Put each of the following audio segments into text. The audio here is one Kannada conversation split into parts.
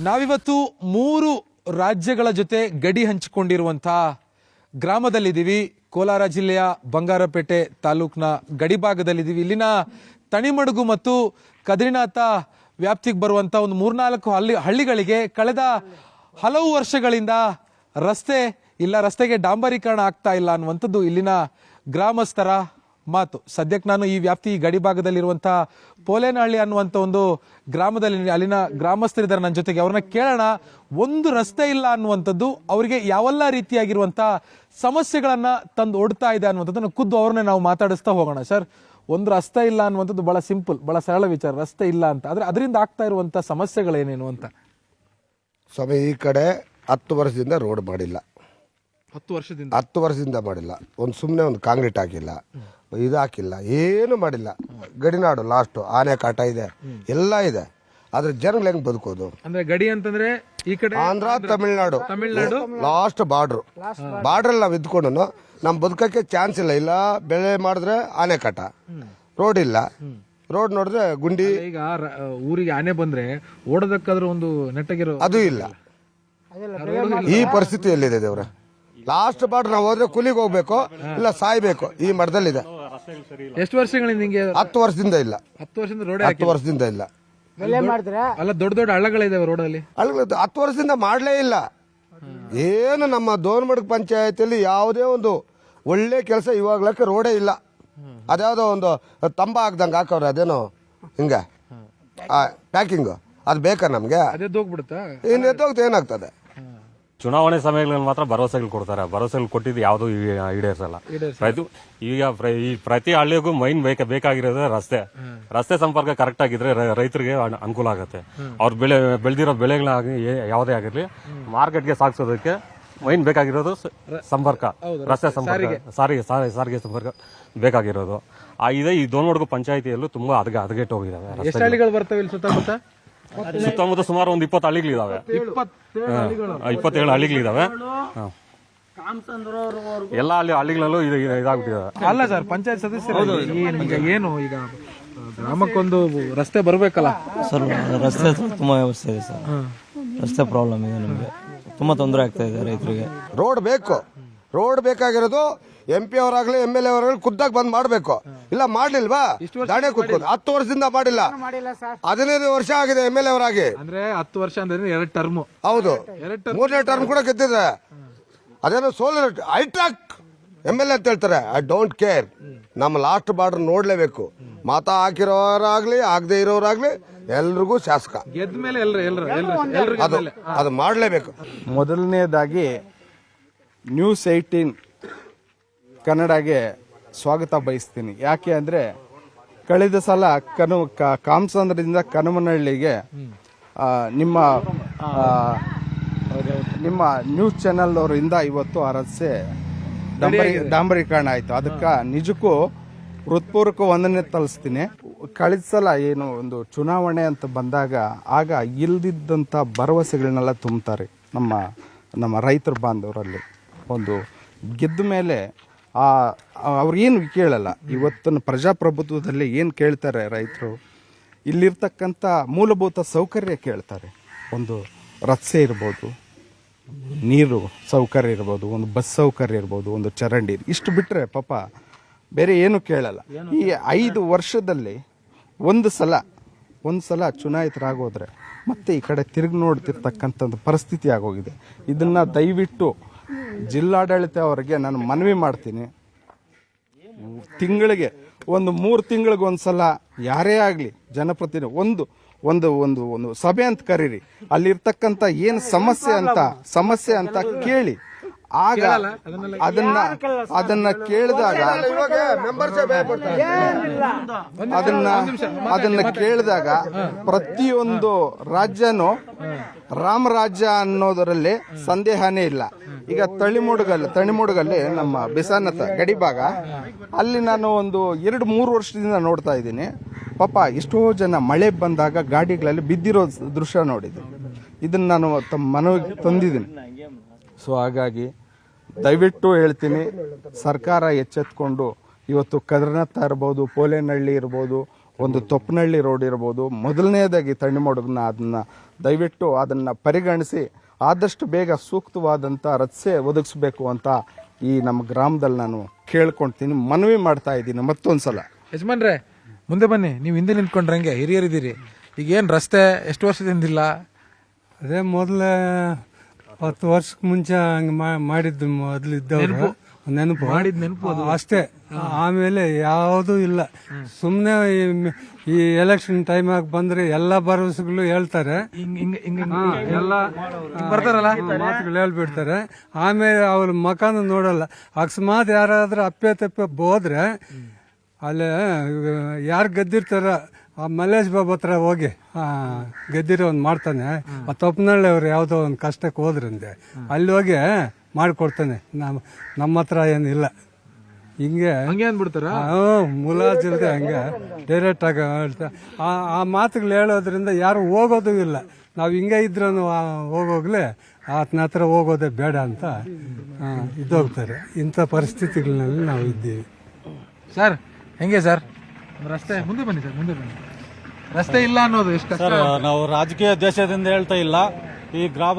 ನಾವಿವತ್ತು 3 ರಾಜ್ಯಗಳ ಜೊತೆ ಗಡಿ ಹಂಚಿಕೊಂಡಿರುವಂತಹ ಗ್ರಾಮದಲ್ಲಿದ್ದೀವಿ. ಕೋಲಾರ ಜಿಲ್ಲೆಯ ಬಂಗಾರಪೇಟೆ ತಾಲೂಕಿನ ಗಡಿ ಭಾಗದಲ್ಲಿದ್ದೀವಿ. ಇಲ್ಲಿನ ತಣಿಮಡುಗು ಮತ್ತು ಕದ್ರಿನಾಥ ವ್ಯಾಪ್ತಿಗೆ ಬರುವಂತ ಒಂದು 3-4 ಹಳ್ಳಿಗಳಿಗೆ ಕಳೆದ ಹಲವು ವರ್ಷಗಳಿಂದ ರಸ್ತೆಗೆ ಡಾಂಬರೀಕರಣ ಆಗ್ತಾ ಇಲ್ಲ ಅನ್ನುವಂಥದ್ದು ಇಲ್ಲಿನ ಗ್ರಾಮಸ್ಥರ ಮಾತು. ಸದ್ಯಕ್ಕೆ ನಾನು ಈ ವ್ಯಾಪ್ತಿ ಗಡಿ ಭಾಗದಲ್ಲಿರುವಂತಹ ಪೋಲೇನಹಳ್ಳಿ ಅನ್ನುವಂಥ ಒಂದು ಗ್ರಾಮದಲ್ಲಿ ಅಲ್ಲಿನ ಗ್ರಾಮಸ್ಥರಿದ್ದಾರೆ ನನ್ನ ಜೊತೆಗೆ. ಅವ್ರನ್ನ ಕೇಳೋಣ, ಒಂದು ರಸ್ತೆ ಇಲ್ಲ ಅನ್ನುವಂಥದ್ದು ಅವರಿಗೆ ಯಾವೆಲ್ಲ ರೀತಿಯಾಗಿರುವಂತಹ ಸಮಸ್ಯೆಗಳನ್ನ ತಂದು ಒಡ್ತಾ ಇದೆ ಅನ್ನುವಂಥದ್ದನ್ನು ಖುದ್ದು ಅವ್ರನ್ನೇ ನಾವು ಮಾತಾಡಿಸ್ತಾ ಹೋಗೋಣ. ಸರ್, ಒಂದು ರಸ್ತೆ ಇಲ್ಲ ಅನ್ನುವಂಥದ್ದು ಬಹಳ ಸಿಂಪಲ್, ಬಹಳ ಸರಳ ವಿಚಾರ, ರಸ್ತೆ ಇಲ್ಲ ಅಂತ. ಆದ್ರೆ ಅದರಿಂದ ಆಗ್ತಾ ಇರುವಂತ ಸಮಸ್ಯೆಗಳೇನೇನು ಅಂತ. ಸ್ವಾಮಿ, ಈ ಕಡೆ 10 ವರ್ಷದಿಂದ ರೋಡ್ ಮಾಡಿಲ್ಲ. 10 ವರ್ಷದಿಂದ ಮಾಡಿಲ್ಲ. ಸುಮ್ಮನೆ ಒಂದು ಕಾಂಕ್ರೀಟ್ ಹಾಕಿಲ್ಲ, ಇದು ಹಾಕಿಲ್ಲ, ಏನು ಮಾಡಿಲ್ಲ. ಗಡಿನಾಡು ಲಾಸ್ಟ್ ಆನೆ ಕಾಟ ಇದೆ, ಎಲ್ಲ ಇದೆ. ಆದ್ರೆ ಜನಗಳು ಹೆಂಗ್ ಬದುಕೋದು? ಅಂದ್ರೆ ಗಡಿ ಅಂತಂದ್ರೆ ಈ ಕಡೆ ಆಂಧ್ರ ತಮಿಳ್ನಾಡು ಲಾಸ್ಟ್ ಬಾರ್ಡರ್ ನಾವು ಇದ್ಕೊಂಡು ನಮ್ ಬದುಕಕ್ಕೆ ಚಾನ್ಸ್ ಇಲ್ಲ. ಇಲ್ಲ ಬೆಳೆ ಮಾಡಿದ್ರೆ ಆನೆ ಕಾಟ, ರೋಡ್ ಇಲ್ಲ. ರೋಡ್ ನೋಡಿದ್ರೆ ಗುಂಡಿ. ಈಗ ಊರಿಗೆ ಆನೆ ಬಂದ್ರೆ ಓಡೋದಕ್ಕಾದ್ರೂ ಒಂದು ನೆಟ್ಟಗಿರೋ ಅದು ಇಲ್ಲ. ಈ ಪರಿಸ್ಥಿತಿ ಎಲ್ಲಿದೆ ದೇವ್ರ? ಲಾಸ್ಟ್ ಬಾರ್ಡರ್ ನಾವು ಹೋದ್ರೆ ಕೂಲಿಗೆ ಹೋಗ್ಬೇಕು, ಇಲ್ಲ ಸಾಯ್ಬೇಕು. ಈ ಮಠದಲ್ಲಿದೆ. ಎಷ್ಟು ವರ್ಷಗಳಿಂದ ಹಿಂಗೆ? 10 ವರ್ಷದಿಂದ ಇಲ್ಲ. 10 ವರ್ಷದಿಂದ ರೋಡ್ 10 ವರ್ಷದಿಂದ ಇಲ್ಲ. ಅಲ್ಲ, ದೊಡ್ಡ ದೊಡ್ಡ ಹಳ್ಳಗಳಿದಾವೆ ರೋಡಲ್ಲಿ. 10 ವರ್ಷದಿಂದ ಮಾಡ್ಲೇ ಇಲ್ಲ. ಏನು ನಮ್ಮ ದೋನ್ಮಡ್ಗ ಪಂಚಾಯತಿಯಲ್ಲಿ ಯಾವುದೇ ಒಂದು ಒಳ್ಳೆ ಕೆಲಸ ಇವಾಗ್ಲಕ್ಕೆ ರೋಡೇ ಇಲ್ಲ. ಅದ್ಯಾವುದೋ ಒಂದು ತಂಬ ಹಾಕ್ದಂಗೆ ಹಾಕವ್ರೆ, ಅದೇನೋ ಹಿಂಗೆ ಪ್ಯಾಕಿಂಗ್, ಅದು ಬೇಕಾ ನಮ್ಗೆ? ಇನ್ನು ಎದ್ದೋಗ್ತಾ ಏನಾಗ್ತದೆ? ಚುನಾವಣೆ ಸಮಯಗಳಲ್ಲಿ ಮಾತ್ರ ಭರವಸೆಗಳು ಕೊಡ್ತಾರೆ. ಭರವಸೆಗಳು ಕೊಟ್ಟಿದ್ದು ಯಾವುದು ಈಡೇರಿಸಲ್ಲ. ಈಗ ಈ ಪ್ರತಿ ಹಳ್ಳಿಗೂ ಮೈನ್ ಬೇಕಾಗಿರೋದು ರಸ್ತೆ ಸಂಪರ್ಕ ಕರೆಕ್ಟ್ ಆಗಿದ್ರೆ ರೈತರಿಗೆ ಅನುಕೂಲ ಆಗುತ್ತೆ. ಅವ್ರು ಬೆಳೆದಿರೋ ಬೆಳೆಗಳಾಗಿ ಯಾವುದೇ ಆಗಿರ್ಲಿ ಮಾರ್ಕೆಟ್ಗೆ ಸಾಗಿಸೋದಕ್ಕೆ ಮೈನ್ ಬೇಕಾಗಿರೋದು ಸಂಪರ್ಕ, ರಸ್ತೆ ಸಂಪರ್ಕ, ಸಾರಿಗೆ ಸಂಪರ್ಕ ಬೇಕಾಗಿರೋದು. ಈ ದೋನ್ಮಡ್ಗು ಪಂಚಾಯತಿಯಲ್ಲೂ ತುಂಬಾ ಹದಗೆಟ್ಟು ಹೋಗಿದಾವೆ. ಸುತ್ತಮುತ್ತ ಸುಮಾರು ಒಂದು 20 ಹಳ್ಳಿಗಳಿದಾವೆ. 27 ಹಳ್ಳಿಗಳಿದಾವೆ. ಎಲ್ಲ ಹಳ್ಳಿಗಳಲ್ಲೂ ಇದಾಗ್ಬಿಟ್ಟಿದೆ. ಅಲ್ಲ ಸರ್, ಪಂಚಾಯತ್ ಸದಸ್ಯರು ಏನು ಈಗ ಗ್ರಾಮಕ್ಕೊಂದು ರಸ್ತೆ ಬರ್ಬೇಕಲ್ಲ ಸರ್? ರಸ್ತೆ ತುಂಬಾ ವ್ಯವಸ್ಥೆ ಇದೆ ಸರ್. ರಸ್ತೆ ಪ್ರಾಬ್ಲಮ್ ಇದೆ, ನಮಗೆ ತುಂಬಾ ತೊಂದರೆ ಆಗ್ತಾ ಇದೆ ರೈತರಿಗೆ. ರೋಡ್ ಬೇಕು. ರೋಡ್ ಬೇಕಾಗಿರೋದು MP ಅವರಾಗ್ಲಿ MLA ಅವರಾಗ್ಲಿ ಖುದ್ದಾಗಿ ಬಂದ್ ಮಾಡ್ಬೇಕು. ಇಲ್ಲ ಮಾಡ್ಲಿಲ್ವಾ? ದಾಣೆ ಕೂತ್ಕೊಂಡು 10 ವರ್ಷದಿಂದ ಮಾಡಿಲ್ಲ. 15 ವರ್ಷ ಆಗಿದೆ MLA ಅವರಾಗಿ. ಅಂದ್ರೆ 10 ವರ್ಷ ಅಂದ್ರೆ 2 ಟರ್ಮ್. ಹೌದು, 3ನೇ ಟರ್ಮ್ ಕೂಡ ಗೆದ್ದಿದೆ. ಅದೇನೋ ಸೋಲರ್ ಹೈಟ್ರಾಕ್ MLA ಅಂತ ಹೇಳ್ತಾರೆ. I don't care. ನಮ್ಮ ಲಾಸ್ಟ್ ಬಾರ್ಡರ್ ನೋಡ್ಲೇಬೇಕು. ಮಾತಾ ಹಾಕಿರೋರಾಗ್ಲಿ ಆಗದೆ ಇರೋರಾಗ್ಲಿ ಎಲ್ರಿಗೂ ಶಾಸಕ ಗೆದ್ದ ಮೇಲೆ ಅದು ಮಾಡ್ಲೇಬೇಕು. ಮೊದಲನೇದಾಗಿ ನ್ಯೂಸ್ 18 ಕನ್ನಡಗೆ ಸ್ವಾಗತ ಬಯಸ್ತೀನಿ. ಯಾಕೆ ಅಂದರೆ ಕಳೆದ ಸಲ ಕಾಮಸಂದ್ರದಿಂದ ಕನಮನಹಳ್ಳಿಗೆ ನಿಮ್ಮ ನ್ಯೂಸ್ ಚಾನೆಲ್ ಅವರಿಂದ ಇವತ್ತು ಆ ರಸ್ತೆ ಡಾಂಬರೀಕರಣ ಆಯಿತು. ಅದಕ್ಕೆ ನಿಜಕ್ಕೂ ಹೃತ್ಪೂರ್ವಕ ವಂದನೆ ತಲಿಸ್ತೀನಿ. ಕಳೆದ ಸಲ ಏನು ಒಂದು ಚುನಾವಣೆ ಅಂತ ಬಂದಾಗ ಆಗ ಇಲ್ದಿದ್ದಂಥ ಭರವಸೆಗಳನ್ನೆಲ್ಲ ತುಂಬ್ತಾರೆ ನಮ್ಮ ರೈತರ ಬಾಂಧವರಲ್ಲಿ. ಒಂದು ಗೆದ್ದ ಮೇಲೆ ಅವ್ರೇನು ಕೇಳಲ್ಲ. ಇವತ್ತಿನ ಪ್ರಜಾಪ್ರಭುತ್ವದಲ್ಲಿ ಏನು ಕೇಳ್ತಾರೆ ರೈತರು? ಇಲ್ಲಿರ್ತಕ್ಕಂಥ ಮೂಲಭೂತ ಸೌಕರ್ಯ ಕೇಳ್ತಾರೆ. ಒಂದು ರಸ್ತೆ ಇರ್ಬೋದು, ನೀರು ಸೌಕರ್ಯ ಇರ್ಬೋದು, ಒಂದು ಬಸ್ ಸೌಕರ್ಯ ಇರ್ಬೋದು, ಒಂದು ಚರಂಡಿ, ಇಷ್ಟು ಬಿಟ್ಟರೆ ಪಾಪ ಬೇರೆ ಏನು ಕೇಳಲ್ಲ. ಈ 5 ವರ್ಷದಲ್ಲಿ ಒಂದು ಸಲ ಚುನಾಯಿತರಾಗೋದ್ರೆ ಮತ್ತೆ ಈ ಕಡೆ ತಿರುಗಿ ನೋಡ್ತಿರ್ತಕ್ಕಂಥದ್ದು ಪರಿಸ್ಥಿತಿ ಆಗೋಗಿದೆ. ಇದನ್ನು ದಯವಿಟ್ಟು ಜಿಲ್ಲಾಡಳಿತ ಅವರಿಗೆ ನಾನು ಮನವಿ ಮಾಡ್ತೀನಿ. ತಿಂಗಳಿಗೆ ಒಂದು 3 ತಿಂಗಳಿಗೆ ಒಂದ್ಸಲ ಯಾರೇ ಆಗಲಿ ಜನಪ್ರತಿನಿಧಿ ಒಂದು ಒಂದು ಒಂದು ಸಭೆ ಅಂತ ಕರೀರಿ. ಅಲ್ಲಿರ್ತಕ್ಕಂಥ ಏನು ಸಮಸ್ಯೆ ಅಂತ ಕೇಳಿ. ಆಗ ಅದನ್ನ ಕೇಳಿದಾಗ ಪ್ರತಿಯೊಂದು ರಾಜ್ಯನೂ ರಾಮರಾಜ್ಯ ಅನ್ನೋದರಲ್ಲಿ ಸಂದೇಹನೇ ಇಲ್ಲ. ಈಗ ತಣಿಮುಡುಗಲ್ಲಿ ನಮ್ಮ ಬಿಸಾನತ ಗಡಿ ಭಾಗ, ಅಲ್ಲಿ ನಾನು ಒಂದು 2-3 ವರ್ಷದಿಂದ ನೋಡ್ತಾ ಇದ್ದೀನಿ. ಪಾಪ ಎಷ್ಟೋ ಜನ ಮಳೆ ಬಂದಾಗ ಗಾಡಿಗಳಲ್ಲಿ ಬಿದ್ದಿರೋ ದೃಶ್ಯ ನೋಡಿದೆ. ಇದನ್ನ ನಾನು ತಮ್ಮ ಮನವಿಗೆ ತಂದಿದ್ದೀನಿ. ಸೊ ಹಾಗಾಗಿ ದಯವಿಟ್ಟು ಹೇಳ್ತೀನಿ, ಸರ್ಕಾರ ಎಚ್ಚೆತ್ಕೊಂಡು ಇವತ್ತು ಕದ್ರನಾಥ ಇರ್ಬೋದು, ಪೋಲೇನಹಳ್ಳಿ ಇರ್ಬೋದು, ಒಂದು ತೊಪ್ಪನಹಳ್ಳಿ ರೋಡ್ ಇರ್ಬೋದು, ಮೊದಲನೇದಾಗಿ ತಣಿಮಡುಗನ್ನ ಅದನ್ನ ದಯವಿಟ್ಟು ಅದನ್ನು ಪರಿಗಣಿಸಿ ಆದಷ್ಟು ಬೇಗ ಸೂಕ್ತವಾದಂಥ ರಸ್ತೆ ಒದಗಿಸ್ಬೇಕು ಅಂತ ಈ ನಮ್ಮ ಗ್ರಾಮದಲ್ಲಿ ನಾನು ಕೇಳ್ಕೊಳ್ತೀನಿ, ಮನವಿ ಮಾಡ್ತಾ ಇದ್ದೀನಿ ಮತ್ತೊಂದು ಸಲ. ಯಜಮಾನ್ರೆ ಮುಂದೆ ಬನ್ನಿ, ನೀವು ಹಿಂದೆ ನಿಂತ್ಕೊಂಡ್ರಂಗೆ ಹಿರಿಯರಿದ್ದೀರಿ. ಈಗ ಏನು ರಸ್ತೆ ಎಷ್ಟು ವರ್ಷದಿಂದಿಲ್ಲ? ಅದೇ ಮೊದಲೇ 10 ವರ್ಷಕ್ಕೆ ಮುಂಚೆ ಹಂಗೆ ಮಾಡಿದ್ದು ಮೊದಲಿದ್ದವರು ನೆನಪು ಅಷ್ಟೇ. ಆಮೇಲೆ ಯಾವುದೂ ಇಲ್ಲ. ಸುಮ್ಮನೆ ಈ ಎಲೆಕ್ಷನ್ ಟೈಮ್ ಆಗಿ ಬಂದ್ರೆ ಎಲ್ಲ ಭರವಸೆಗಳು ಹೇಳ್ತಾರೆ, ಎಲ್ಲ ಬರ್ತಾರಲ್ಲ ಮಾತುಗಳು ಹೇಳ್ಬಿಡ್ತಾರೆ. ಆಮೇಲೆ ಅವ್ರ ಮಕಾನ ನೋಡಲ್ಲ. ಅಕಸ್ಮಾತ್ ಯಾರಾದ್ರೂ ಅಪ್ಪೆ ತಪ್ಪೆ ಹೋದ್ರೆ ಅಲ್ಲೇ ಯಾರು ಗೆದ್ದಿರ್ತಾರ ಆ ಮಲ್ಲೇಶ್ ಬಾಬು ಹತ್ರ ಹೋಗಿ ಗೆದ್ದಿರೋ ಒಂದು ಮಾಡ್ತಾನೆ. ಆ ತೊಪ್ಪನಹಳ್ಳಿ ಅವ್ರು ಯಾವುದೋ ಒಂದು ಕಷ್ಟಕ್ಕೆ ಹೋದ್ರಂದೆ, ಅಲ್ಲಿ ಹೋಗಿ ಮಾಡಿಕೊಡ್ತಾನೆ. ನಮ್ಮ ಹತ್ರ ಏನಿಲ್ಲ. ಹಿಂಗೆ ಅಂದ್ಬಿಡ್ತಾರ ಮುಲಾಜಿಲ್ದೆ ಹಂಗೆ ಡೈರೆಕ್ಟ್ ಆಗಿ ಆ ಮಾತುಗಳು ಹೇಳೋದ್ರಿಂದ ಯಾರು ಹೋಗೋದು ಇಲ್ಲ. ನಾವು ಹಿಂಗೆ ಇದ್ರೂ ಹೋಗೋಗ್ಲೆ ಆತನ ಹತ್ರ ಹೋಗೋದೇ ಬೇಡ ಅಂತ ಇದ್ದೋಗ್ತಾರೆ. ಇಂಥ ಪರಿಸ್ಥಿತಿಗಳಲ್ಲಿ ನಾವು ಇದ್ದೀವಿ. ಸರ್ ಹೆಂಗೆ ಸರ್ ರಸ್ತೆ? ಮುಂದೆ ಬನ್ನಿ ಸರ್, ಮುಂದೆ ಬನ್ನಿ. ರಸ್ತೆ ಇಲ್ಲ ಅನ್ನೋದು ಎಷ್ಟು ಕಷ್ಟ. ಸರ್ ನಾವು ರಾಜಕೀಯ ದೇಶದಿಂದ ಹೇಳ್ತಾ ಇಲ್ಲ. ಈ ಗ್ರಾಮ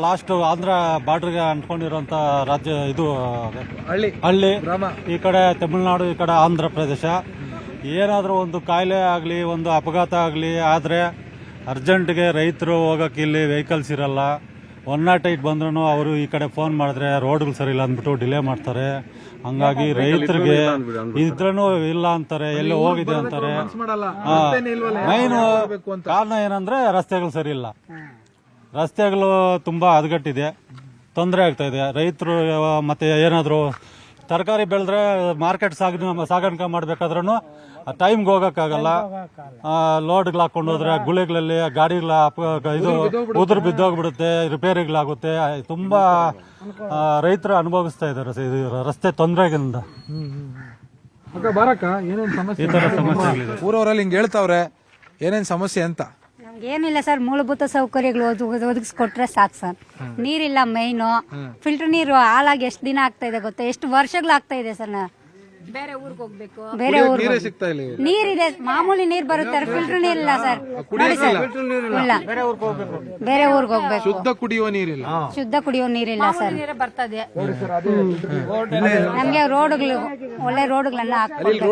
ಲಾಸ್ಟ್ ಆಂಧ್ರ ಬಾರ್ಡರ್ಗೆ ಅಂಟ್ಕೊಂಡಿರುವಂತ ರಾಜ್ಯ ಇದು ಹಳ್ಳಿ. ಈ ಕಡೆ ತಮಿಳುನಾಡು, ಈ ಕಡೆ ಆಂಧ್ರ ಪ್ರದೇಶ. ಏನಾದರೂ ಒಂದು ಕಾಯಿಲೆ ಆಗಲಿ, ಒಂದು ಅಪಘಾತ ಆಗಲಿ ಆದರೆ ಅರ್ಜೆಂಟ್ಗೆ ರೈತರು ಹೋಗಕ್ಕೆ ಇಲ್ಲಿ ವೆಹಿಕಲ್ಸ್ ಇರಲ್ಲ. 108 ಬಂದ್ರೂ ಅವರು ಈ ಕಡೆ ಫೋನ್ ಮಾಡಿದ್ರೆ ರೋಡ್ಗಳು ಸರಿ ಇಲ್ಲ ಅಂದ್ಬಿಟ್ಟು ಡಿಲೇ ಮಾಡ್ತಾರೆ. ಹಂಗಾಗಿ ರೈತರಿಗೆ ಇದ್ರೂ ಇಲ್ಲ ಅಂತಾರೆ, ಎಲ್ಲಿ ಹೋಗಿದೆ ಅಂತಾರೆ. ಮೈನ್ ಕಾರಣ ಏನಂದ್ರೆ ರಸ್ತೆಗಳು ಸರಿ ಇಲ್ಲ. ರಸ್ತೆಗಳು ತುಂಬಾ ಹದಗೆಟ್ಟಿದೆ, ತೊಂದರೆ ಆಗ್ತಾ ಇದೆ. ರೈತರು ಮತ್ತೆ ಏನಾದ್ರು ತರಕಾರಿ ಬೆಳೆದ್ರೆ ಮಾರ್ಕೆಟ್ ಸಾಗಾಣಿಕೆ ಮಾಡ್ಬೇಕಾದ್ರೂ ಟೈಮ್ಗೆ ಹೋಗಕ್ಕಾಗಲ್ಲ. ಲೋಡ್ಗಳು ಹಾಕೊಂಡು ಹೋದ್ರೆ ಗುಳಿಗಳಲ್ಲಿ ಗಾಡಿಗಳ ಇದು ಉದುರು ಬಿದ್ದೋಗ್ಬಿಡುತ್ತೆ, ರಿಪೇರಿಗಳಾಗುತ್ತೆ. ತುಂಬಾ ರೈತರು ಅನುಭವಿಸ್ತಾ ಇದ್ದಾರೆ ರಸ್ತೆ ತೊಂದರೆಗಿಂದ. ಈ ತರ ಸಮಸ್ಯೆಗಳಿದೆ. ಊರವರಲ್ಲಿ ಹಿಂಗೆ ಹೇಳ್ತಾವ್ರೆ, ಏನೇನು ಸಮಸ್ಯೆ ಅಂತ? ಏನಿಲ್ಲ ಸರ್, ಮೂಲಭೂತ ಸೌಕರ್ಯಗಳು ಒದಗಿಸ್ಕೊಟ್ರೆ ಸಾಕು ಸರ್. ನೀರಿಲ್ಲ ಮೈನು. ಫಿಲ್ಟರ್ ನೀರು ಹಾಳಾಗಿ ಎಷ್ಟು ದಿನ ಆಗ್ತಾ ಇದೆ ಗೊತ್ತಾ? ಎಷ್ಟು ವರ್ಷಗಳಾಗ್ತಾ ಇದೆ ಸರ್. ಬೇರೆ ಊರಿಗೆ ಹೋಗ್ಬೇಕು, ಬೇರೆ ಊರಿಗೆ ನೀರಿದೆ, ಮಾಮೂಲಿ ನೀರು ಬರುತ್ತೆ, ಫಿಲ್ಟರ್ ನೀರಿಲ್ಲ ಸರ್. ನೋಡಿ ಸರ್, ಇಲ್ಲ, ಬೇರೆ ಊರಿಗೆ ಹೋಗ್ಬೇಕು. ಶುದ್ಧ ಕುಡಿಯುವ ನೀರಿಲ್ಲ, ಶುದ್ಧ ಕುಡಿಯುವ ನೀರಿಲ್ಲ ಸರ್. ಬರ್ತದೆ ನಮ್ಗೆ ರೋಡ್ಗಳು, ಒಳ್ಳೆ ರೋಡ್ಗಳನ್ನ ಹಾಕ್ಬೇಕು.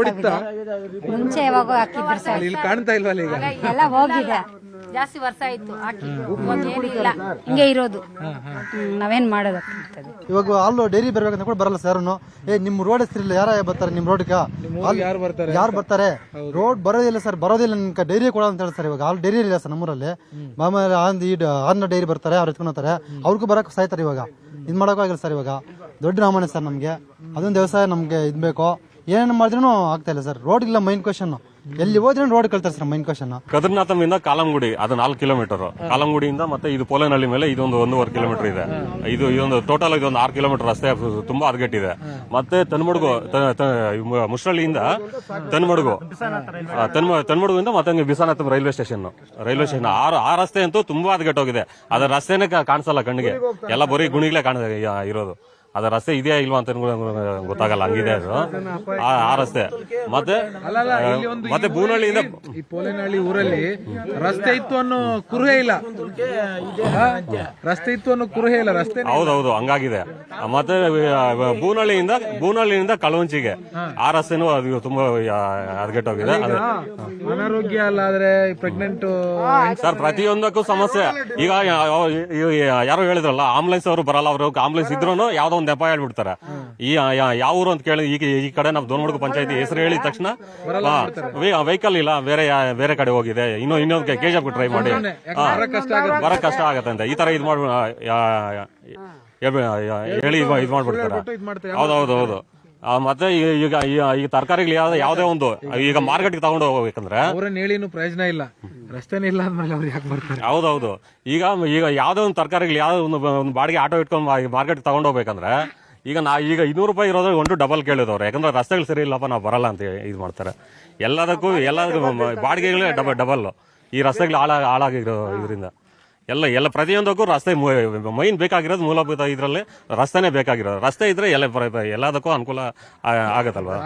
ಮುಂಚೆ ಯಾವಾಗ ಹಾಕಿದ್ರು ಸರ್, ಕಾಣ್ತಾ ಇಲ್ವಲ್ಲ ಈಗ? ಎಲ್ಲ ಹೋಗಿದೆ, ಜಾಸ್ತಿ ವರ್ಷ ಆಯ್ತು ಹಾಕಿಲ್ಲ. ಹಿಂಗೆ ಇರೋದು, ನಾವೇನ್ ಮಾಡೋದು? ಇವಾಗ ಹಾಲು ಡೈರಿ ಬರ್ಬೇಕಂತ ಕೂಡ ಬರಲ್ಲ ಸರ್. ನಿಮ್ ರೋಡ್ ಹೆಸರಿಲ್ಲ, ಯಾರ ಬರ್ತಾರೆ ನಿಮ್ ರೋಡ್ಗೆ? ಯಾರು ಬರ್ತಾರೆ? ರೋಡ್ ಬರೋದಿಲ್ಲ ಸರ್, ಬರೋದಿಲ್ಲ. ನಿಮ್ಗೆ ಡೈರಿ ಕೊಡ ಅಂತ ಹೇಳಿ ಸರ್. ಇವಾಗ ಹಾಲು ಡೈರಿ ಇಲ್ಲ ಸರ್ ನಮ್ಮೂರಲ್ಲಿ. ಆಮೇಲೆ ಆನ್ನ ಡೈರಿ ಬರ್ತಾರೆ, ಅವ್ರು ಎತ್ಕೊಂತಾರೆ, ಅವ್ರಿಗೂ ಬರಕ್ ಸಾಯ್ತಾರೆ. ಇವಾಗ ಇದ್ ಮಾಡೋಕ್ಕಾಗಿಲ್ಲ ಸರ್. ಇವಾಗ ದೊಡ್ಡ ರಾಮಾಯಣ ಸರ್ ನಮ್ಗೆ. ಅದೊಂದು ವ್ಯವಸಾಯ ನಮ್ಗೆ ಇದ್ಬೇಕು. ಏನೇನು ಮಾಡಿದ್ರು ಆಗ್ತಾ ಇಲ್ಲ ಸರ್. ರೋಡ್ ಇಲ್ಲ ಮೈನ್ ಕ್ವಶನ್. ಎಲ್ಲಿ ಹೋದ್ರೆ ರೋಡ್ ಕಳ್ತಾರೆ ಸರ್ ಮೈನ್ ಕ್ವಶನ್. ಕದರ್ನಾಥಮಿಂದ ಕಾಲಂಗುಡಿ ಅದು 4 ಕಿಲೋಮೀಟರ್. ಕಾಲಂಗುಡಿಯಿಂದ ಮತ್ತೆ ಇದು ಪೋಲೇನಹಳ್ಳಿ ಮೇಲೆ ಇದೊಂದು 1.5 ಕಿಲೋಮೀಟರ್ ಇದೆ. ಇದೊಂದು ಟೋಟಲ್ ಇದೊಂದು 6 ಕಿಲೋಮೀಟರ್ ರಸ್ತೆ ತುಂಬಾ ಹದಗೆಟ್ಟಿದೆ. ಮತ್ತೆ ತನ್ಮಡುಗು, ಮುಷ್ರಳ್ಳಿಯಿಂದ ತನ್ಮಡುಗಿಂದ ಮತ್ತೆ ಬಿಸಾನಾಥಂ ರೈಲ್ವೆ ಸ್ಟೇಷನ್ ಆ ರಸ್ತೆ ಅಂತೂ ತುಂಬಾ ಹದಗೆಟ್ಟೋಗಿದೆ. ಅದರ ರಸ್ತೆನೇ ಕಾಣಿಸಲ್ಲ ಕಣ್ಣಿಗೆ, ಎಲ್ಲ ಬರೀ ಗುಣಿಗಳೇ ಇರೋದು. ಅದ ರಸ್ತೆ ಇದೆಯಾ ಇಲ್ವಾ ಅಂತ ಗೊತ್ತಾಗಲ್ಲ, ಹಂಗಿದೆ ಅದು ಆ ರಸ್ತೆ. ಮತ್ತೆ ಬೂನಹಳ್ಳಿಯಿಂದ ಈ ಪೋಲೇನಹಳ್ಳಿ ಊರಲ್ಲಿ ರಸ್ತೆ ಇತ್ತು ಅನ್ನೋ ಕುರುಹೇ ಇಲ್ಲ. ರಸ್ತೆ ಇತ್ತು ಅನ್ನೋ ಕುರುಹೇ ಇಲ್ಲ. ರಸ್ತೆ ಹೌದೌದು ಹಂಗಾಗಿದೆ. ಮತ್ತೆ ಬೂನಹಳ್ಳಿಯಿಂದ ಕಳವಂಚಿಗೆ ಆ ರಸ್ತೆನೂ ಅದು ತುಂಬಾ ಹದಗೆಟ್ಟೋಗಿದೆ. ಅನಾರೋಗ್ಯ ಅಲ್ಲಾದ್ರೆ ಪ್ರೆಗ್ನೆಂಟ್ ಸರ್ ಪ್ರತಿಯೊಂದಕ್ಕೂ ಸಮಸ್ಯೆ. ಈಗ ಯಾರೋ ಹೇಳಿದ್ರಲ್ಲ, ಆಂಬುಲೆನ್ಸ್ ಅವರು ಬರಲ್ಲ. ಅವರು ಆಂಬುಲೆನ್ಸ್ ಇದ್ರು ಯಾವ್ದೋ ಒಂದು ನೆಪ ಹೇಳ್ಬಿಡ್ತಾರೆ. ಯಾವ ಊರು ಅಂತ ಕೇಳಿ ಈ ಕಡೆ ನಾವು ದೋನ್ಮಡುಗು ಪಂಚಾಯತಿ ಹೆಸರು ಹೇಳಿದ ತಕ್ಷಣ ವೆಹಿಕಲ್ ಇಲ್ಲ, ಬೇರೆ ಕಡೆ ಹೋಗಿದೆ, ಇನ್ನೊಂದು ಕೆಜಪ್ ಟ್ರೈ ಮಾಡಿ ಬರಕ್ ಕಷ್ಟ ಆಗತ್ತೆ ಅಂತ ಈ ತರ ಇದು ಮಾಡಿ ಹೇಳಿ ಇದು ಮಾಡ್ಬಿಡ್ತಾರೆ. ಹೌದೌದು. ಮತ್ತೆ ಈಗ ತರಕಾರಿಗಳು ಯಾವ್ದೇ ಒಂದು ಈಗ ಮಾರ್ಕೆಟ್ಗೆ ತಗೊಂಡು ಹೋಗ್ಬೇಕಂದ್ರೆ ಹೇಳಿನೂ ಪ್ರಯೋಜನ ಇಲ್ಲ, ರಸ್ತೆನೇ ಇಲ್ಲ ಅಂದ್ಮೇಲೆ ಅವ್ರು ಯಾಕೆ ಬರ್ತಾರೆ? ಹೌದೌದು. ಈಗ ಯಾವ್ದೇ ಒಂದು ತರಕಾರಿಗಳು ಯಾವ್ದೋ ಒಂದು ಬಾಡಿಗೆ ಆಟೋ ಇಟ್ಕೊಂಡು ಮಾರ್ಕೆಟ್ ತಗೊಂಡು ಹೋಗ್ಬೇಕಂದ್ರೆ ಈಗ 200 ರೂಪಾಯಿ ಇರೋದ್ರೆ ಒಂದು ಡಬಲ್ ಕೇಳಿದವ್ರು. ಯಾಕಂದ್ರೆ ರಸ್ತೆಗಳು ಸರಿ ಇಲ್ಲಪ್ಪ, ನಾವು ಬರಲ್ಲ ಅಂತ ಇದು ಮಾಡ್ತಾರೆ. ಎಲ್ಲದಕ್ಕೂ ಬಾಡಿಗೆಗಳೇ ಡಬಲ್. ಈ ರಸ್ತೆಗಳು ಹಾಳಾಗಿರೋ ಇದರಿಂದ ಎಲ್ಲ ಪ್ರತಿಯೊಂದಕ್ಕೂ ರಸ್ತೆ ಮೈನ್ ಬೇಕಾಗಿರೋದು ಮೂಲಭೂತ. ಇದ್ರಲ್ಲಿ ರಸ್ತೆನೇ ಬೇಕಾಗಿರೋದು. ರಸ್ತೆ ಇದ್ರೆ ಎಲ್ಲದಕ್ಕೂ ಅನುಕೂಲ ಆಗತ್ತಲ್ವಾ?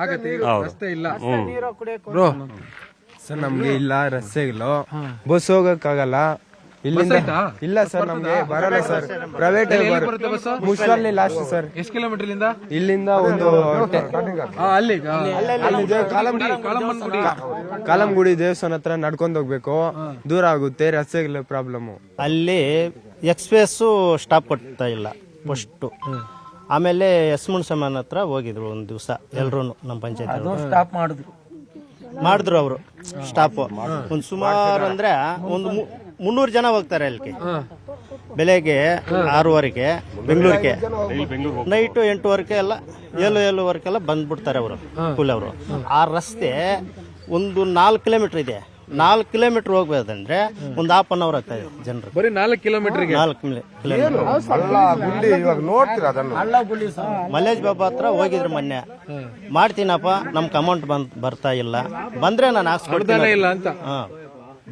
ಸರ್ ನಮ್ಗೆ ಇಲ್ಲ ರಸ್ತೆಗಳು, ಬಸ್ ಹೋಗಕ್ಕಾಗಲ್ಲ, ಇಲ್ಲಿಂದ ಇಲ್ಲ ಸರ್ ನಮ್ಗೆ ಬರಲ್ಲ ಸರ್ ಪ್ರೈವೇಟ್ ಮುಸ್ಸಲ್ಲಿ ಲಾಸ್ಟ್ ಸರ್ ಎಷ್ಟು ಕಿಲೋಮೀಟರ್ ಇಲ್ಲಿಂದ? ಇಲ್ಲಿಂದ ಒಂದು ಅಲ್ಲಿ ಕಾಲಂಗುಡಿ ದೇವಸ್ಥಾನ ಹತ್ರ ನಡ್ಕೊಂಡು ಹೋಗ್ಬೇಕು, ದೂರ ಆಗುತ್ತೆ, ರಸ್ತೆಗಳ ಪ್ರಾಬ್ಲಮ್. ಅಲ್ಲಿ ಎಕ್ಸ್ಪ್ರೆಸ್ಸು ಸ್ಟಾಪ್ ಕೊಡ್ತಾ ಇಲ್ಲ ಫಸ್ಟು. ಆಮೇಲೆ ಯಸ್ಮುಣ್ ಹತ್ರ ಹೋಗಿದ್ರು ಒಂದು ದಿವಸ ಎಲ್ರು ನಮ್ಮ ಪಂಚಾಯತ್ ಸ್ಟಾಪ್ ಮಾಡಿದ್ರು ಅವರು ಸ್ಟಾಪ್. ಒಂದು ಸುಮಾರು ಅಂದ್ರೆ ಒಂದು 300 ಜನ ಹೋಗ್ತಾರೆ ಅಲ್ಲಿಗೆ. ಬೆಳಗ್ಗೆ 6:30ಗೆ ಬೆಂಗಳೂರಿಗೆ, ನೈಟು 8:00 ಎಲ್ಲ 7:00 ಬಂದ್ಬಿಡ್ತಾರೆ ಅವರು ಕೂಲಿ ಅವರು. ಆ ರಸ್ತೆ ಒಂದು 4 ಕಿಲೋಮೀಟರ್ ಇದೆ. 4 ಕಿಲೋಮೀಟರ್ ಹೋಗ್ಬೇಕಂದ್ರೆ ಒಂದು ½ ಅನ್ ಅವರ್ ಆಗ್ತಾ ಇದೆ ಜನರು. ಬರೀ 4 ಕಿಲೋಮೀಟರ್ಗೆ 4 ಕಿಲೋಮೀಟರ್. ಇವಾಗ ನೋಡ್ತೀರಾ ಅದನ್ನು? ಮಲ್ಲೇಶ್ ಬಾಬಾ ಹತ್ರ ಹೋಗಿದ್ರು ಮೊನ್ನೆ. ಮಾಡ್ತೀನಪ್ಪ ನಮ್ಗೆ ಅಮೌಂಟ್ ಬರ್ತಾ ಇಲ್ಲ, ಬಂದ್ರೆ ನಾನು ಹಾಕ್ಸ್ಕೊಡ್ತೀನಿ ಇಲ್ಲ ಅಂತ.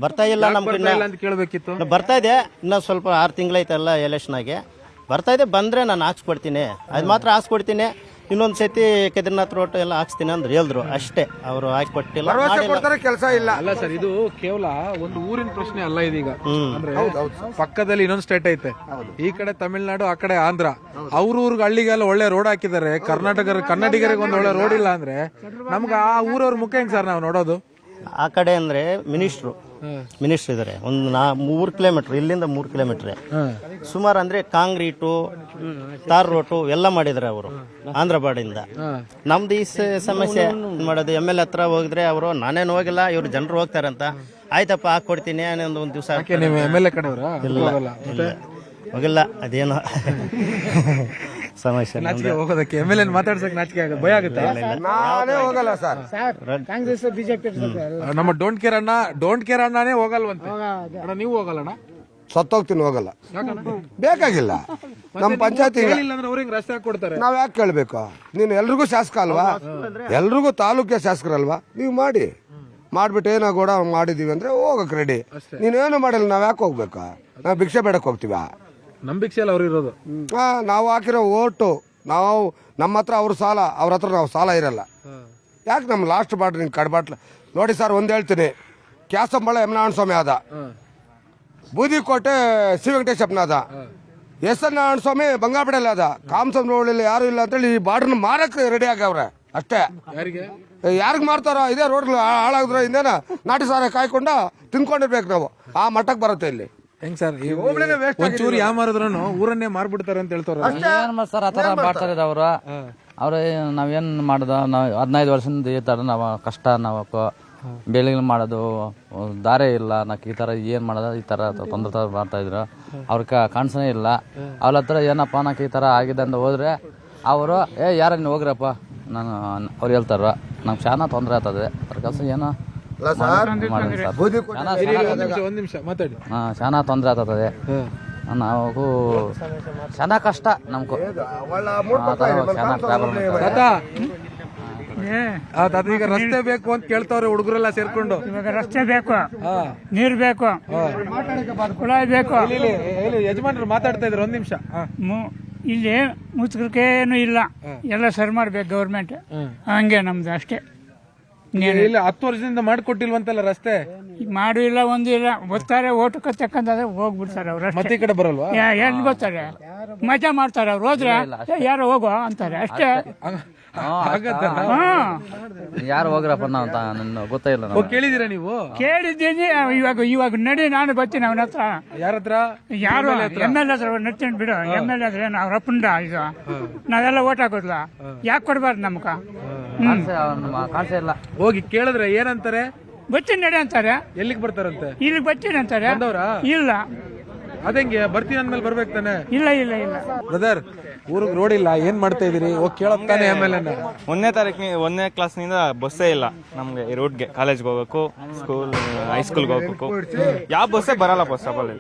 ಬರ್ತಾ ಇಲ್ಲ ನಮ್ಗೆ ಅಂತ ಕೇಳಬೇಕಿತ್ತು. ಬರ್ತಾ ಇದೆ, ಇನ್ನೂ ಸ್ವಲ್ಪ 6 ತಿಂಗಳೈತಲ್ಲ ಎಲೆಕ್ಷನ್ಗೆ ಬರ್ತಾ ಇದೆ. ಬಂದ್ರೆ ನಾನು ಹಾಕ್ಸ್ಕೊಡ್ತೀನಿ, ಅದು ಮಾತ್ರ ಹಾಕ್ಸ್ಕೊಡ್ತೀನಿ. ಇನ್ನೊಂದ್ ಸತಿ ಕೇದಾರ್ನಾಥ್ ರೋಡ್ ಎಲ್ಲ ಹಾಕ್ಸ್ತೀನಿ ಅಂದ್ರೆ ಹೇಳಿದ್ರು ಅಷ್ಟೇ. ಅವರು ಹಾಕ್ಕೊಟ್ಟಿಲ್ಲ, ಕೆಲಸ ಇಲ್ಲ. ಅಲ್ಲ ಸರ್, ಇದು ಕೇವಲ ಒಂದು ಊರಿನ ಪ್ರಶ್ನೆ ಅಲ್ಲ ಇದೀಗ. ಅಂದ್ರೆ ಪಕ್ಕದಲ್ಲಿ ಇನ್ನೊಂದು ಸ್ಟೇಟ್ ಐತೆ, ಈ ಕಡೆ ತಮಿಳ್ನಾಡು, ಆ ಕಡೆ ಆಂಧ್ರ. ಅವ್ರ ಹಳ್ಳಿಗೆಲ್ಲ ಒಳ್ಳೆ ರೋಡ್ ಹಾಕಿದ್ದಾರೆ. ಕನ್ನಡಿಗರಿಗೆ ಒಂದು ಒಳ್ಳೆ ರೋಡ್ ಇಲ್ಲ ಅಂದ್ರೆ ನಮ್ಗೆ ಆ ಊರವ್ರ ಮುಖ ಹೆಂಗ್ ಸರ್ ನಾವು ನೋಡೋದು? ಆ ಕಡೆ ಅಂದ್ರೆ ಮಿನಿಸ್ಟ್ರು ಇದಾರೆ. ಒಂದು 3 ಕಿಲೋಮೀಟರ್ ಇಲ್ಲಿಂದ 3 ಕಿಲೋಮೀಟರ್ ಸುಮಾರು ಅಂದ್ರೆ ಕಾಂಕ್ರೀಟು, ತಾರ್ ರೋಟು ಎಲ್ಲ ಮಾಡಿದ್ರೆ ಅವರು ಆಂಧ್ರ ಬಾಡಿಂದ. ನಮ್ದು ಈ ಸಮಸ್ಯೆ ಮಾಡೋದು. MLA ಹತ್ರ ಹೋಗಿದ್ರೆ ಅವರು ನಾನೇನು ಹೋಗಿಲ್ಲ, ಇವ್ರು ಜನರು ಹೋಗ್ತಾರಂತ. ಆಯ್ತಪ್ಪ ಹಾಕೊಡ್ತೀನಿ ಒಂದು ದಿವಸ. MLA ಕಡೆಯವರಾ? ಹೋಗಿಲ್ಲ, ಅದೇನೋ ಸಮಸ್ಯೆ. ಹೋಗೋದಕ್ಕೆ MLA ಮಾತಾಡ್ಸಕ್ ನಾಚಿಕೆ ಆಗುತ್ತೆ, ಭಯ ಆಗುತ್ತೆ. ನಾನೇ ಹೋಗಲ್ಲ ಸರ್. ಕಾಂಗ್ರೆಸ್ ಬಿಜೆಪಿ ನಮ್ಮ ಡೋಂಟ್ ಕೇರ್ ಅಣ್ಣನೇ ಹೋಗಲ್ವಂತೆ. ಅಣ್ಣ ನೀವು ಹೋಗಲ್ಲಣ್ಣ? ಸತ್ತೋಗ್ತೀನಿ, ಹೋಗಲ್ಲ. ಬೇಕಾಗಿಲ್ಲ. ನಮ್ಮ ಪಂಚಾಯತಿ ಅಂದ್ರೆ ಅವ್ರಿಗೆ ರಸ್ತೆ ಹಾಕೊಡ್ತಾರೆ. ನಾವ್ ಯಾಕೆ ಕೇಳ್ಬೇಕು? ನೀನು ಎಲ್ರಿಗೂ ಶಾಸಕ ಅಲ್ವಾ? ಎಲ್ರಿಗೂ ತಾಲೂಕಿಗೆ ಶಾಸಕರಲ್ವಾ? ನೀವು ಮಾಡ್ಬಿಟ್ಟು ಏನಾಗೋಡ ಮಾಡಿದೀವಿ ಅಂದ್ರೆ ಹೋಗಕ್ ರೆಡಿ. ನೀನೇನು ಮಾಡಿಲ್ಲ, ನಾವ್ ಯಾಕೆ ಹೋಗ್ಬೇಕಾ? ನಾವ್ ಭಿಕ್ಷೆ ಬೇಡಕ್ ಹೋಗ್ತೀವ? ನಮ್ ಭಿಕ್ಷೆ ಅಲ್ಲ ಅವ್ರು ಇರೋದು. ನಾವು ಹಾಕಿರೋ ಓಟು, ನಾವು ನಮ್ಮ ಹತ್ರ ಅವ್ರ ಸಾಲ, ಅವ್ರ ಹತ್ರ ನಾವು ಸಾಲ ಇರಲ್ಲ. ಯಾಕೆ ನಮ್ಮ ಲಾಸ್ಟ್ ಬಾಟ್ರಿ ಕಡ್ಬಾಟ್ಲ ನೋಡಿ ಸರ್. ಒಂದ್ ಹೇಳ್ತೀನಿ, ಕ್ಯಾಸಂಬಳ ಯಮನಾರಾಯಣ ಸ್ವಾಮಿ ಆದ, ಬೂದಿಕೋಟೆ ಸಿ ವೆಂಕಟೇಶಪ್ಪನ ಆದ, ಎಸ್ ಎನ್ ನಾರಾಯಣ ಸ್ವಾಮಿ ಬಂಗಾಪಡೆಯಲ್ಲಿ ಆದ. ಕಾಮಸಂದ್ರಹಳ್ಳಿಯಲ್ಲಿ ಯಾರು ಇಲ್ಲ ಅಂತೇಳಿ ಈ ಬಾರ್ಡ್ರನ್ನ ಮಾರಕ್ಕೆ ರೆಡಿ ಆಗವ್ರೆ ಅಷ್ಟೇ. ಯಾರಿಗ್ ಮಾರ್ತಾರ? ಇದೇ ರೋಡ್ ಹಾಳಾಗಿದ್ರೆ ಇನ್ನೇನ ನಾಟಿ ಸಾರ ಕಾಯ್ಕೊಂಡ ತಿನ್ಕೊಂಡಿರ್ಬೇಕು ನಾವು. ಆ ಮಟ್ಟಕ್ಕೆ ಬರುತ್ತೆ ಇಲ್ಲಿ. ಹೆಂಗ್ ಸರ್ ಒಂಚೂರು ಯಾವ ಮಾರಿದ್ರು ಊರನ್ನೇ ಮಾರ್ಬಿಡ್ತಾರೆ ಅಂತ ಹೇಳ್ತಾರ ಸರ್. ಆತರ ಮಾಡ್ತಾರೆ ಅವ್ರು. ನಾವೇನ್ ಮಾಡುದ, ನಾವು 15 ವರ್ಷದಿಂದ ಈ ತರ ನಾವು ಕಷ್ಟ, ನಾವು ಬೆಳೆಗಳು ಮಾಡೋದು ದಾರೆ ಇಲ್ಲ. ನಾಕ್ ಈ ತರ ಏನ್ ಮಾಡೋದು, ಈ ತರ ತೊಂದರೆ ಮಾಡ್ತಾ ಇದ್ರು. ಅವ್ರಿಗೆ ಕಾಣಿಸನೇ ಇಲ್ಲ. ಅವ್ರ ಹತ್ರ ಏನಪ್ಪ ನಾಕ್ ಈ ತರ ಆಗಿದೆ ಅಂತ ಹೋದ್ರೆ ಅವರು ಯಾರ ನೀವು ಹೋಗ್ರಪ್ಪ ಅವ್ರು ಹೇಳ್ತಾರ. ನಮ್ಗೆ ಶಾನ ತೊಂದರೆ ಆಗ್ತದೆ. ಅದ್ರ ಕೆಲಸ ಏನೋ ಒಂದ್ ನಿಮಿಷ ಮಾತಾಡಿ. ಶಾನ ತೊಂದರೆ ಆಗ್ತದೆ. ನಾವು ಶಾನ ಕಷ್ಟ ನಮ್ಗೂ. ಈಗ ರಸ್ತೆ ಬೇಕು ಅಂತ ಕೇಳ್ತಾವ್ರೆ ಹುಡುಗರೆಲ್ಲ ಸೇರ್ಕೊಂಡು. ಇವಾಗ ರಸ್ತೆ ಬೇಕು, ನೀರ್ ಬೇಕು, ಕುಳಾಯಿ ಬೇಕು. ಯಜಮಾನ್ರು ಮಾತಾಡ್ತಾ ಇದ್ರು, ಒಂದ್ ನಿಮಿಷ. ಇಲ್ಲಿ ಮುಚ್ಕೇನು ಇಲ್ಲ, ಎಲ್ಲ ಸರಿ ಮಾಡ್ಬೇಕು ಗೌರ್ಮೆಂಟ್. ಹಂಗೆ ನಮ್ದು ಅಷ್ಟೇ. ಇಲ್ಲ 10 ವರ್ಷದಿಂದ ಮಾಡ್ಕೊಟ್ಟಿಲ್ವಂತಲ್ಲ ರಸ್ತೆ? ಮಾಡು ಇಲ್ಲ, ಒಂದು ಇಲ್ಲ. ಬರ್ತಾರೆ ಓಟಕ್ಕೆ ತಕ್ಕಂತಾದ್ರೆ ಹೋಗ್ಬಿಡ್ತಾರೆ ಅವ್ರು. ಮತ್ತೆ ಈ ಕಡೆ ಬರಲ್ವಾ? ಎಲ್ಲಿ ಬರ್ತಾರೆ? ಮಜಾ ಮಾಡ್ತಾರೆ ಅವ್ರು. ಹೋದ್ರೆ ಯಾರು ಹೋಗೋ ಅಂತಾರೆ ಅಷ್ಟೇ. ಯಾರು ಹೋಗ್ರಪ್ಪ ನನ್ನ ಗೊತ್ತಾಯಿಲ್ಲ. ಕೇಳಿದೀರಾ ನೀವು? ಕೇಳಿದ್ದೀನಿ. ಇವಾಗ ನಡಿ, ನಾನು ಬರ್ತೀನಿ ಅವನ ಹತ್ರ. ಯಾರ ಹತ್ರ? ಯಾರು MLA ಹತ್ರ ನಡ್ತೀನಿ ಬಿಡು. MLA ಹತ್ರ ಅವ್ರ ಅಪ್ಪಂದ ಇದು ನಾವೆಲ್ಲ ಓಟ್ ಹಾಕೋದ್ಲ, ಯಾಕೆ ಕೊಡ್ಬಾರ್ದು ನಮ್ಗ? ಕಾಣಿಸೇ ಇಲ್ಲ. ಹೋಗಿ ಕೇಳಿದ್ರೆ ಏನಂತಾರೆ? ಬರ್ತೀನಿ ನಡಿ ಅಂತಾರೆ. ಎಲ್ಲಿಗೆ ಬರ್ತಾರಂತೆ? ಇಲ್ಲಿಗೆ ಬರ್ತೀನಿ ಅಂತಾರೆ. ಇಲ್ಲ, ಅದಂಗೆ ಬರ್ತೀನಿ ಅಂದ್ಮೇಲೆ ಬರ್ಬೇಕು ತಾನೆ? ಇಲ್ಲ ಇಲ್ಲ ಇಲ್ಲ ಬ್ರದರ್, ಊರಿಗೆ ರೋಡ್ ಇಲ್ಲ, ಏನ್ ಮಾಡ್ತಾ ಇದೀರಿ? ಹೋಗಿ ಕೇಳತ್ತಾನೆ. ಆಮೇಲೆ 1ನೇ ಕ್ಲಾಸ್ನಿಂದ ಬಸ್ಸೇ ಇಲ್ಲ ನಮ್ಗೆ. ಈ ರೂಟ್ಗೆ ಕಾಲೇಜ್ಗೆ ಹೋಗ್ಬೇಕು, ಹೈಸ್ಕೂಲ್ಗೆ ಹೋಗ್ಬೇಕು. ಯಾವ ಬಸ್ಸೇ ಬರಲ್ಲ ಬಸ್ ಸ್ಟಾಪ್ ಅಲ್ಲಿ.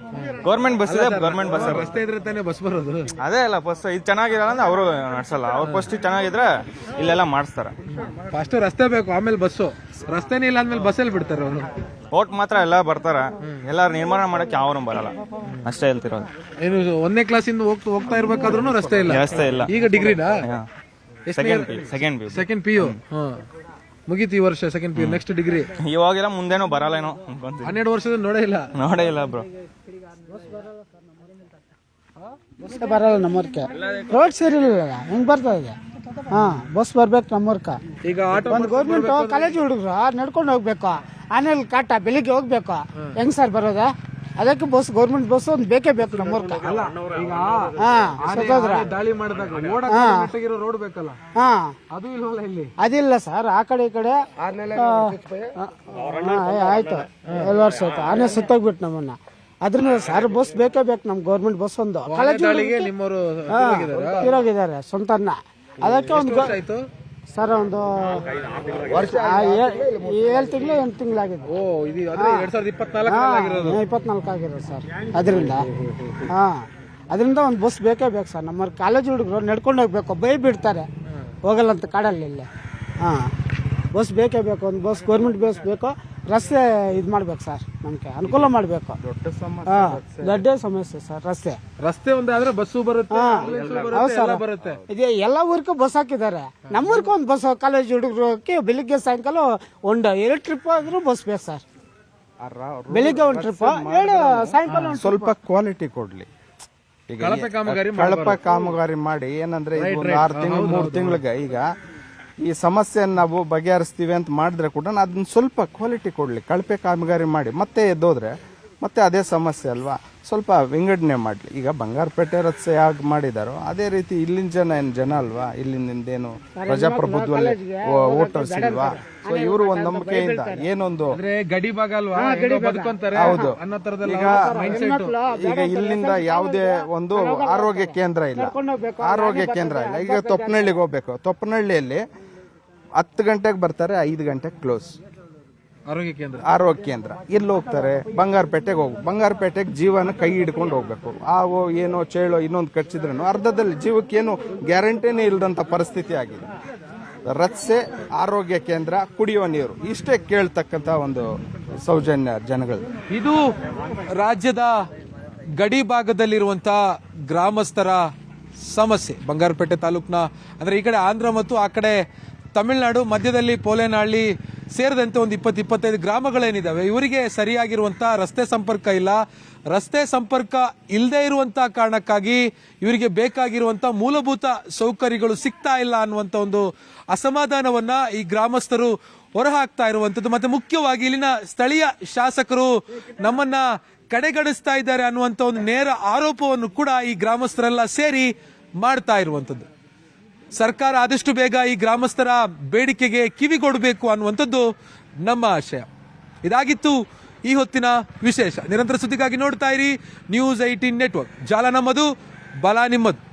ಗೌರ್ಮೆಂಟ್ ಬಸ್ ಇದೆ, ಗೌರ್ಮೆಂಟ್ ಬಸ್. ರಸ್ತೆ ಇದ್ರೆ ತಾನೇ ಬಸ್ ಬರೋದು. ಅದೇ ಅಲ್ಲ, ಬಸ್ ಇದು ಚೆನ್ನಾಗಿರಲ್ಲ ಅಂದ್ರೆ ಅವರು ನಡ್ಸಲ್ಲ. ಅವ್ರ ಫಸ್ಟ್ ಚೆನ್ನಾಗಿದ್ರೆ ಇಲ್ಲೆಲ್ಲ ಮಾಡಿಸ್ತಾರ. ಫಸ್ಟ್ ರಸ್ತೆ ಬೇಕು, ಆಮೇಲೆ ಬಸ್ಸು. ರಸ್ತೆನೇ ಇಲ್ಲ ಅಂದ್ಮೇಲೆ ಬಸ್ಸಲ್ಲಿ ಬಿಡ್ತಾರೆ ಅವರು. ಓಟ್ ಮಾತ್ರ ಎಲ್ಲ ಬರ್ತಾರ, ಎಲ್ಲಾರು ನಿರ್ಮಾಣ ಮಾಡಕ್ಕೆ ಯಾರು ಬರಲ್ಲ ಅಷ್ಟೇ ಹೇಳ್ತಿರೋದು. ಏನು 1ನೇ ಕ್ಲಾಸಿಂದ ಹೋಗ್ತಾ ಇರ್ಬೇಕಾದ್ರೂ ರಸ್ತೆ ಇಲ್ಲ? ವ್ಯವಸ್ಥೆ ಇಲ್ಲ. ಈಗ ಡಿಗ್ರಿನಾ? ಸೆಕೆಂಡ್ PU ಮುಗೀತು ಈ ವರ್ಷ. Second PU, next degree. ಇವಾಗೆಲ್ಲ ಮುಂದೇನೋ ಬರಲ್ಲೇನೋ. 12 ವರ್ಷದ ನೋಡೇ ಇಲ್ಲ ಬ್ರೋ. ಬಸ್ ಬರಲ್ಲ ನಮ್ಮೂರ್ಗೆ, ರೋಡ್ ಸರಿಯಿಲ್ಲ, ಹೆಂಗ್ ಬರ್ತಾ ಇದೆ? ಬಸ್ ಬರ್ಬೇಕು ನಮ್ಮೂರ್ಕ. ಈಗ ಆಟೋ ಒಂದು ಗೌರ್ಮೆಂಟ್ ಕಾಲೇಜ್ ಹುಡುಗರು ನಡ್ಕೊಂಡು ಹೋಗ್ಬೇಕು, ಆಮೇಲೆ ಕಾಟ ಬೆಳಿಗ್ಗೆ ಹೋಗ್ಬೇಕು, ಹೆಂಗ್ ಸರ್ ಬರೋದ? ಅದಕ್ಕೆ ಬಸ್, ಗೌರ್ಮೆಂಟ್ ಬಸ್ ಒಂದು ಬೇಕೇ ಬೇಕು ನಮ್ಮೂರ್ಕ. ದಾಳಿ ಮಾಡಿದಾಗ ರೋಡ್ ಬೇಕಲ್ಲ, ಅದು ಇಲ್ವಲ್ಲ ಇಲ್ಲಿ. ಅದಿಲ್ಲ ಸರ್, ಆ ಕಡೆ ಈ ಕಡೆ ಆಯ್ತು, 2 ವರ್ಷ ಆಯ್ತು, ಆನೆ ಸುತ್ತೋಗ್ಬಿಟ್ಟು ನಮ್ಮನ್ನ. ಅದ್ರಿಂದ ಸರ್ ಬಸ್ ಬೇಕೇ ಬೇಕು ನಮ್ ಗೌರ್ಮೆಂಟ್ ಬಸ್. ಒಂದು ಕಾಲೇಜ್ ನಿಮ್ಮವರು ಇರೋಗಿದ್ದಾರೆ ಸ್ವಂತನ್ನ. ಅದಕ್ಕೆ ಒಂದು ಸರ್ ಒಂದು 7 ತಿಂಗಳು 8 ತಿಂಗಳಾಗಿದೆ. 24 ಆಗಿರೋದು ಸರ್. ಅದರಿಂದ ಒಂದು ಬಸ್ ಬೇಕೇ ಬೇಕು ಸರ್. ನಮ್ಮ ಕಾಲೇಜ್ ಹುಡುಗರು ನಡ್ಕೊಂಡು ಹೋಗ್ಬೇಕು, ಬೈ ಬಿಡ್ತಾರೆ ಹೋಗಲ್ಲ ಅಂತ ಕಾಡಲ್ಲಿ ಇಲ್ಲಿ. ಬಸ್ ಬೇಕೇ ಬೇಕು, ಒಂದು ಬಸ್ ಗೌರ್ಮೆಂಟ್ ಬಸ್ ಬೇಕು. ರಸ್ತೆ ಇದು ಮಾಡ್ಬೇಕು ಸರ್, ನಮ್ಗೆ ಅನುಕೂಲ ಮಾಡ್ಬೇಕು. ದೊಡ್ಡ ಸಮಸ್ಯೆ ಸರ್ ರಸ್ತೆ ಒಂದಾದ್ರೆ ಬಸ್ಸು ಬರುತ್ತೆ, ಬರುತ್ತೆ. ಇದೆ ಎಲ್ಲ ಊರಿಗೂ ಬಸ್ ಹಾಕಿದ್ದಾರೆ. ನಮ್ಮೂರ್ಗೂ ಒಂದು ಬಸ್, ಕಾಲೇಜ್ ಹುಡುಗರು ಬೆಳಿಗ್ಗೆ ಸಾಯಂಕಾಲ ಒಂದು 2 ಟ್ರಿಪ್ ಆದ್ರೂ ಬಸ್ ಬೇಕು ಸರ್. ಬೆಳಿಗ್ಗೆ ಒಂದು ಟ್ರಿಪ್, ಸಾಯಂಕಾಲ ಸ್ವಲ್ಪ ಕ್ವಾಲಿಟಿ ಕೊಡ್ಲಿ. ಈಗ ಕಳಪೆ ಕಾಮಗಾರಿ ಮಾಡಿ ಏನಂದ್ರೆ 6 ತಿಂಗಳು 3 ತಿಂಗಳಿಗೆ ಈಗ ಈ ಸಮಸ್ಯೆಯನ್ನು ನಾವು ಬಗೆಹರಿಸ್ತೀವಿ ಅಂತ ಮಾಡಿದ್ರೆ ಕೂಡ ಅದನ್ನ ಸ್ವಲ್ಪ ಕ್ವಾಲಿಟಿ ಕೊಡ್ಲಿ. ಕಳಪೆ ಕಾಮಗಾರಿ ಮಾಡಿ ಮತ್ತೆ ಎದ್ದೋದ್ರೆ ಮತ್ತೆ ಅದೇ ಸಮಸ್ಯೆ ಅಲ್ವಾ? ಸ್ವಲ್ಪ ವಿಂಗಡಣೆ ಮಾಡಲಿ. ಈಗ ಬಂಗಾರಪೇಟೆ ರಸ್ತೆ ಯಾಕೆ ಮಾಡಿದಾರೋ ಅದೇ ರೀತಿ ಇಲ್ಲಿನ ಜನ ಅಲ್ವಾ? ಇಲ್ಲಿಂದೇನು ಪ್ರಜಾಪ್ರಭುತ್ವದಲ್ಲಿ ವೋಟರ್ಸ್ ಇಲ್ವಾ? ಸೊ ಇವರು ಒಂದು ನಂಬಿಕೆಯಿಂದ ಏನೊಂದು ಗಡಿ ಭಾಗ ಅಲ್ವಾ, ಹೌದು. ಈಗ ಇಲ್ಲಿಂದ ಯಾವುದೇ ಒಂದು ಆರೋಗ್ಯ ಕೇಂದ್ರ ಇಲ್ಲ. ಈಗ ತೊಪ್ಪನಹಳ್ಳಿಗೆ ಹೋಗ್ಬೇಕು. ತೊಪ್ಪನಹಳ್ಳಿಯಲ್ಲಿ 10 ಗಂಟೆಗೆ ಬರ್ತಾರೆ, 5 ಗಂಟೆಗೆ ಕ್ಲೋಸ್ ಆರೋಗ್ಯ ಕೇಂದ್ರ. ಎಲ್ಲಿ ಹೋಗ್ತಾರೆ? ಬಂಗಾರಪೇಟೆಗೆ ಬಂಗಾರಪೇಟೆಗೆ ಜೀವನ ಕೈ ಹಿಡ್ಕೊಂಡು ಹೋಗ್ಬೇಕು. ಏನೋ ಚೇಳೋ ಇನ್ನೊಂದು ಕಚ್ಚಿದ್ರೂ ಅರ್ಧದಲ್ಲಿ ಜೀವಕ್ಕೇನು ಗ್ಯಾರಂಟಿನೇ ಇಲ್ಲದಂತ ಪರಿಸ್ಥಿತಿ ಆಗಿದೆ. ರಸ್ತೆ, ಆರೋಗ್ಯ ಕೇಂದ್ರ, ಕುಡಿಯುವ ನೀರು ಇಷ್ಟೇ ಕೇಳ್ತಕ್ಕಂತ ಒಂದು ಸೌಜನ್ಯ ಜನಗಳು. ಇದು ರಾಜ್ಯದ ಗಡಿ ಭಾಗದಲ್ಲಿರುವಂತಹ ಗ್ರಾಮಸ್ಥರ ಸಮಸ್ಯೆ. ಬಂಗಾರಪೇಟೆ ತಾಲೂಕಿನ ಅಂದ್ರೆ ಈ ಕಡೆ ಆಂಧ್ರ ಮತ್ತು ಆ ಕಡೆ ತಮಿಳುನಾಡು, ಮಧ್ಯದಲ್ಲಿ ಪೋಲೇನಹಳ್ಳಿ ಸೇರಿದಂತೆ ಒಂದು 20-25 ಗ್ರಾಮಗಳೇನಿದಾವೆ, ಇವರಿಗೆ ಸರಿಯಾಗಿರುವಂತಹ ರಸ್ತೆ ಸಂಪರ್ಕ ಇಲ್ಲ. ರಸ್ತೆ ಸಂಪರ್ಕ ಇಲ್ಲದೆ ಇರುವಂತಹ ಕಾರಣಕ್ಕಾಗಿ ಇವರಿಗೆ ಬೇಕಾಗಿರುವಂತಹ ಮೂಲಭೂತ ಸೌಕರ್ಯಗಳು ಸಿಗ್ತಾ ಇಲ್ಲ ಅನ್ನುವಂತ ಒಂದು ಅಸಮಾಧಾನವನ್ನ ಈ ಗ್ರಾಮಸ್ಥರು ಹೊರಹಾಕ್ತಾ ಇರುವಂತದ್ದು. ಮತ್ತೆ ಮುಖ್ಯವಾಗಿ ಇಲ್ಲಿನ ಸ್ಥಳೀಯ ಶಾಸಕರು ನಮ್ಮನ್ನ ಕಡೆಗಣಿಸ್ತಾ ಇದ್ದಾರೆ ಅನ್ನುವಂತ ಒಂದು ನೇರ ಆರೋಪವನ್ನು ಕೂಡ ಈ ಗ್ರಾಮಸ್ಥರೆಲ್ಲ ಸೇರಿ ಮಾಡ್ತಾ ಇರುವಂತದ್ದು. ಸರ್ಕಾರ ಆದಷ್ಟು ಬೇಗ ಈ ಗ್ರಾಮಸ್ಥರ ಬೇಡಿಕೆಗೆ ಕಿವಿಗೊಡಬೇಕು ಅನ್ನುವಂಥದ್ದು ನಮ್ಮ ಆಶಯ. ಇದಾಗಿತ್ತು ಈ ಹೊತ್ತಿನ ವಿಶೇಷ. ನಿರಂತರ ಸುದ್ದಿಗಾಗಿ ನೋಡ್ತಾ ಇರಿ News 18 ನೆಟ್ವರ್ಕ್. ಜಾಲ ನಮ್ಮದು, ಬಲ ನಿಮ್ಮದು.